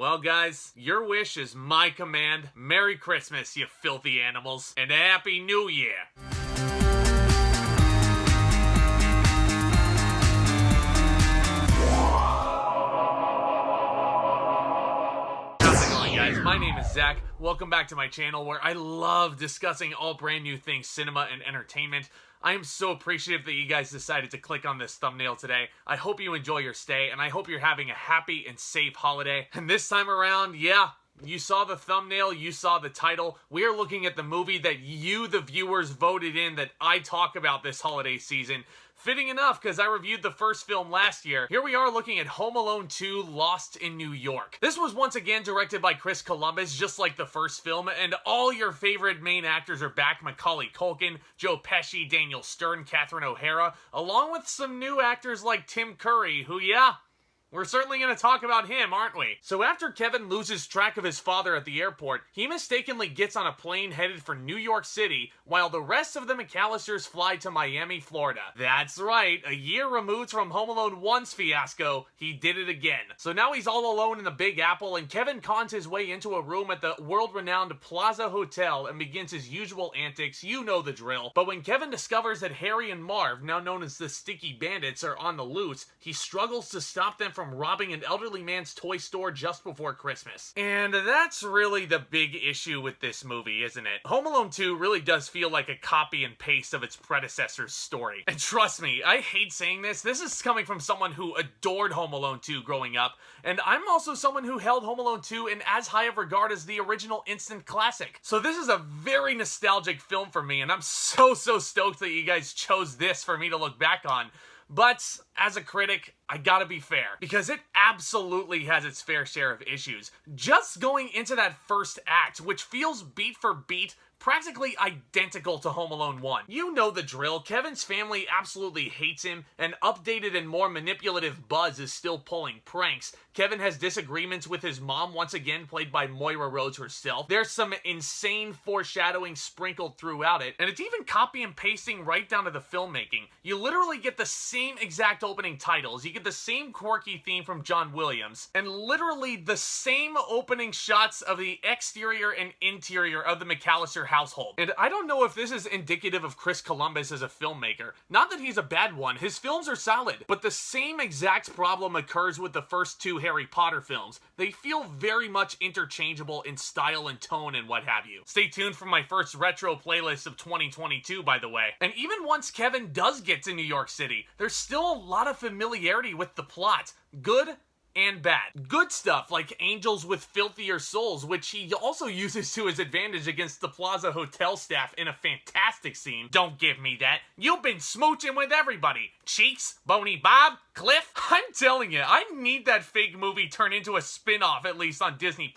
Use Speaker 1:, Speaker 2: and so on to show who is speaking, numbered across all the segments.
Speaker 1: Well, guys, your wish is my command. Merry Christmas, you filthy animals, and a Happy New Year! My name is Zack. Welcome back to my channel where I love discussing all brand new things cinema and entertainment. I am so appreciative that you guys decided to click on this thumbnail today. I hope you enjoy your stay, and I hope you're having a happy and safe holiday. And this time around, yeah, you saw the thumbnail, you saw the title. We are looking at the movie that you, the viewers, voted in that I talk about this holiday season. Fitting enough, because I reviewed the first film last year. Here we are looking at Home Alone 2, Lost in New York. This was once again directed by Chris Columbus, just like the first film, and all your favorite main actors are back. Macaulay Culkin, Joe Pesci, Daniel Stern, Catherine O'Hara, along with some new actors like Tim Curry, who, yeah, we're certainly going to talk about him, aren't we? So after Kevin loses track of his father at the airport, he mistakenly gets on a plane headed for New York City, while the rest of the McAllisters fly to Miami, Florida. That's right, a year removed from Home Alone 1's fiasco, he did it again. So now he's all alone in the Big Apple, and Kevin cons his way into a room at the world-renowned Plaza Hotel and begins his usual antics. You know the drill. But when Kevin discovers that Harry and Marv, now known as the Sticky Bandits, are on the loose, he struggles to stop them from robbing an elderly man's toy store just before Christmas. And that's really the big issue with this movie, isn't it? Home Alone 2 really does feel like a copy and paste of its predecessor's story. And trust me, I hate saying this. This is coming from someone who adored Home Alone 2 growing up, and I'm also someone who held Home Alone 2 in as high of regard as the original instant classic. So this is a very nostalgic film for me, and I'm so stoked that you guys chose this for me to look back on. But, as a critic, I gotta be fair, because it absolutely has its fair share of issues. Just going into that first act, which feels beat for beat, practically identical to Home Alone 1. You know the drill. Kevin's family absolutely hates him, and updated and more manipulative Buzz is still pulling pranks. Kevin has disagreements with his mom, once again played by Moira Rose herself. There's some insane foreshadowing sprinkled throughout it, and it's even copy and pasting right down to the filmmaking. You literally get the same exact opening titles, you get the same quirky theme from John Williams, and literally the same opening shots of the exterior and interior of the McAllister household. And I don't know if this is indicative of Chris Columbus as a filmmaker. Not that he's a bad one, his films are solid, but the same exact problem occurs with the first two Harry Potter films. They feel very much interchangeable in style and tone and what have you. Stay tuned for my first retro playlist of 2022, by the way. And even once Kevin does get to New York City, there's still a lot of familiarity with the plot. Good and bad. Good stuff like angels with filthier souls, which he also uses to his advantage against the Plaza Hotel staff in a fantastic scene. Don't give me that. You've been smooching with everybody. Cheeks, Boney Bob, Cliff. I'm telling you, I need that fake movie turned into a spin-off, at least on Disney+.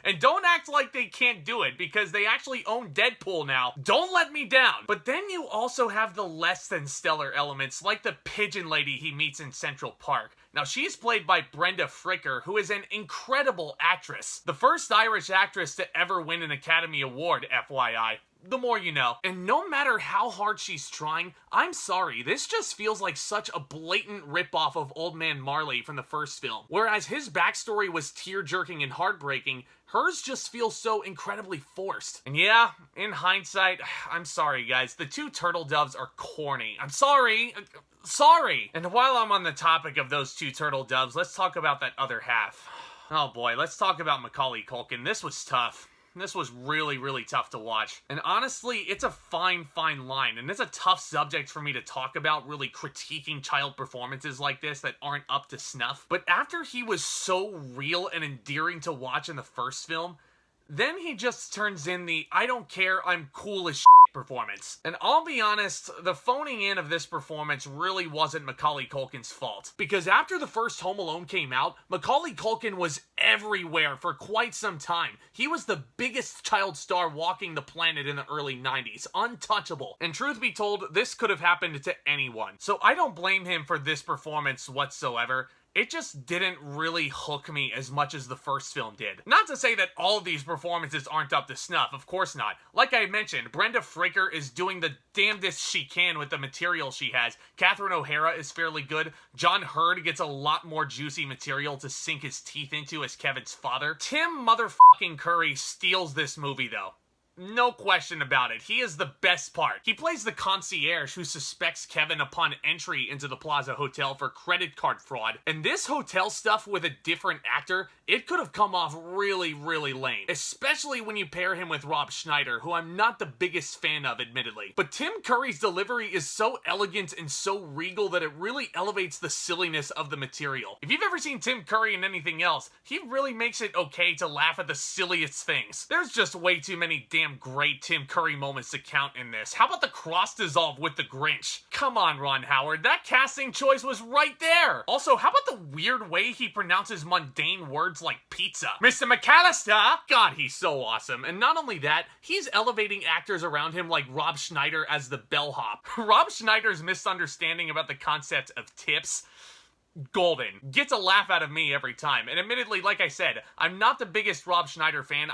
Speaker 1: And don't act like they can't do it, because they actually own Deadpool now. Don't let me down. But then you also have the less than stellar elements, like the pigeon lady he meets in Central Park. Now, she's played by Brenda Fricker, who is an incredible actress. The first Irish actress to ever win an Academy Award, FYI. The more you know. And no matter how hard she's trying, I'm sorry, this just feels like such a blatant ripoff of Old Man Marley from the first film. Whereas his backstory was tear-jerking and heartbreaking, hers just feels so incredibly forced. And yeah, in hindsight, I'm sorry guys, the two turtle doves are corny. I'm sorry. And while I'm on the topic of those two turtle doves, let's talk about that other half. Oh boy, let's talk about Macaulay Culkin. This was tough. This was really tough to watch. And honestly, it's a fine line, and it's a tough subject for me to talk about, really critiquing child performances like this that aren't up to snuff. But after he was so real and endearing to watch in the first film, then he just turns in the I don't care, I'm cool as shit performance. And I'll be honest, the phoning in of this performance really wasn't Macaulay Culkin's fault. Because after the first Home Alone came out, Macaulay Culkin was everywhere for quite some time. He was the biggest child star walking the planet in the early 90s. Untouchable. And truth be told, this could have happened to anyone. So I don't blame him for this performance whatsoever. it just didn't really hook me as much as the first film did. Not to say that all of these performances aren't up to snuff, of course not. Like I mentioned, Brenda Fraker is doing the damnedest she can with the material she has. Catherine O'Hara is fairly good. John Hurd gets a lot more juicy material to sink his teeth into as Kevin's father. Tim motherfucking Curry steals this movie though. No question about it. He is the best part. He plays the concierge who suspects Kevin upon entry into the Plaza Hotel for credit card fraud. And this hotel stuff with a different actor, it could have come off really, really lame. Especially when you pair him with Rob Schneider, who I'm not the biggest fan of, admittedly. But Tim Curry's delivery is so elegant and so regal that it really elevates the silliness of the material. If you've ever seen Tim Curry in anything else, he really makes it okay to laugh at the silliest things. There's just way too many damn great Tim Curry moments to count in this. How about the cross dissolve with the Grinch? Come on, Ron Howard, that casting choice was right there. Also, how about the weird way he pronounces mundane words like pizza? Mr. McAllister! God, he's so awesome. And not only that, he's elevating actors around him like Rob Schneider as the bellhop. Rob Schneider's misunderstanding about the concept of tips, golden. Gets a laugh out of me every time. And admittedly, like I said, I'm not the biggest Rob Schneider fan.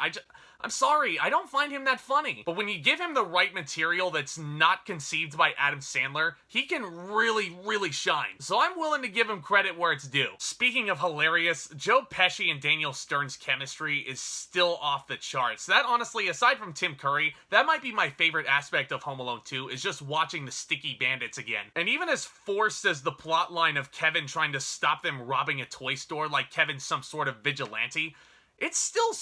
Speaker 1: I'm sorry, I don't find him that funny. But when you give him the right material that's not conceived by Adam Sandler, he can really, really shine. So I'm willing to give him credit where it's due. Speaking of hilarious, Joe Pesci and Daniel Stern's chemistry is still off the charts. That honestly, aside from Tim Curry, that might be my favorite aspect of Home Alone 2, is just watching the sticky bandits again. And even as forced as the plot line of Kevin trying to stop them robbing a toy store like Kevin's some sort of vigilante, it's still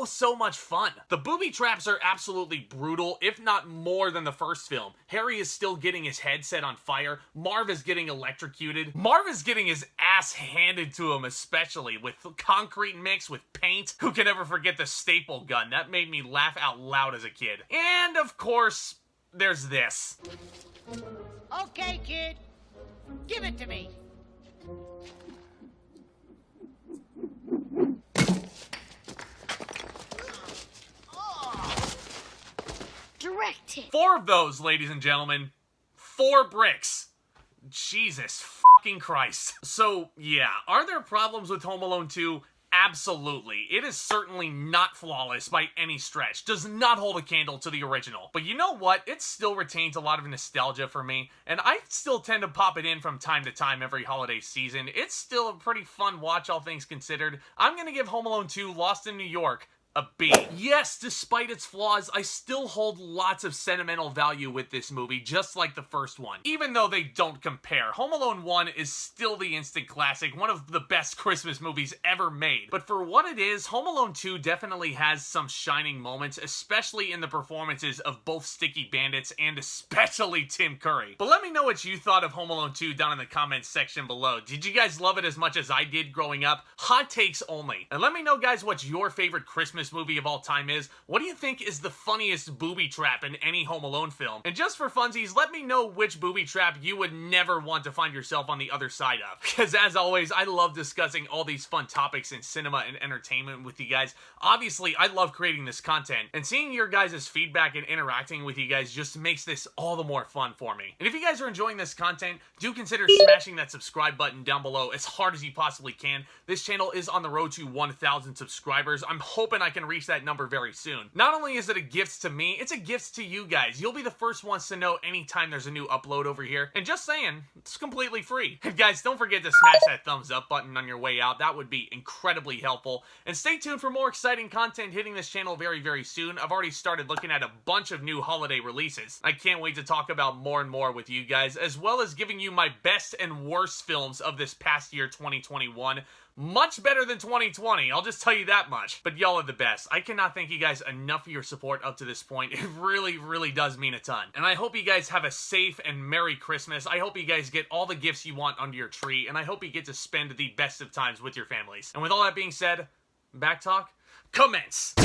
Speaker 1: so much fun. The booby traps are absolutely brutal, if not more than the first film. Harry is still getting his head set on fire. Marv is getting electrocuted. Marv is getting his ass handed to him, especially with concrete mixed with paint. Who can ever forget the staple gun? That made me laugh out loud as a kid. And of course, there's this.
Speaker 2: Okay, kid. Give it to me.
Speaker 3: Directed.
Speaker 1: 4 of those, ladies and gentlemen. 4 bricks. Jesus fucking Christ. So, yeah, are there problems with Home Alone 2? Absolutely. It is certainly not flawless by any stretch. Does not hold a candle to the original. But you know what? It still retains a lot of nostalgia for me, and I still tend to pop it in from time to time every holiday season. It's still a pretty fun watch, all things considered. I'm gonna give Home Alone 2 Lost in New York a B. Yes, despite its flaws, I still hold lots of sentimental value with this movie, just like the first one. Even though they don't compare. Home Alone 1 is still the instant classic, one of the best Christmas movies ever made. But for what it is, Home Alone 2 definitely has some shining moments, especially in the performances of both Sticky Bandits and especially Tim Curry. But let me know what you thought of Home Alone 2 down in the comments section below. Did you guys love it as much as I did growing up? Hot takes only. And let me know, guys, what your favorite Christmas movie of all time is. What do you think is the funniest booby trap in any Home Alone film? And just for funsies, let me know which booby trap you would never want to find yourself on the other side of. Because as always, I love discussing all these fun topics in cinema and entertainment with you guys. Obviously, I love creating this content, and seeing your guys' feedback and interacting with you guys just makes this all the more fun for me. And if you guys are enjoying this content, do consider smashing that subscribe button down below as hard as you possibly can. This channel is on the road to 1,000 subscribers. I'm hoping I can reach that number very soon. Not only is it a gift to me, it's a gift to you guys. You'll be the first ones to know anytime there's a new upload over here. And just saying, it's completely free. And guys, don't forget to smash that thumbs up button on your way out. That would be incredibly helpful. And stay tuned for more exciting content hitting this channel very soon. I've already started looking at a bunch of new holiday releases. I can't wait to talk about more and more with you guys, as well as giving you my best and worst films of this past year, 2021. Much better than 2020, I'll just tell you that much. But y'all are the best. I cannot thank you guys enough for your support up to this point. It really does mean a ton. And I hope you guys have a safe and Merry Christmas. I hope you guys get all the gifts you want under your tree, and I hope you get to spend the best of times with your families. And with all that being said, back talk, commence!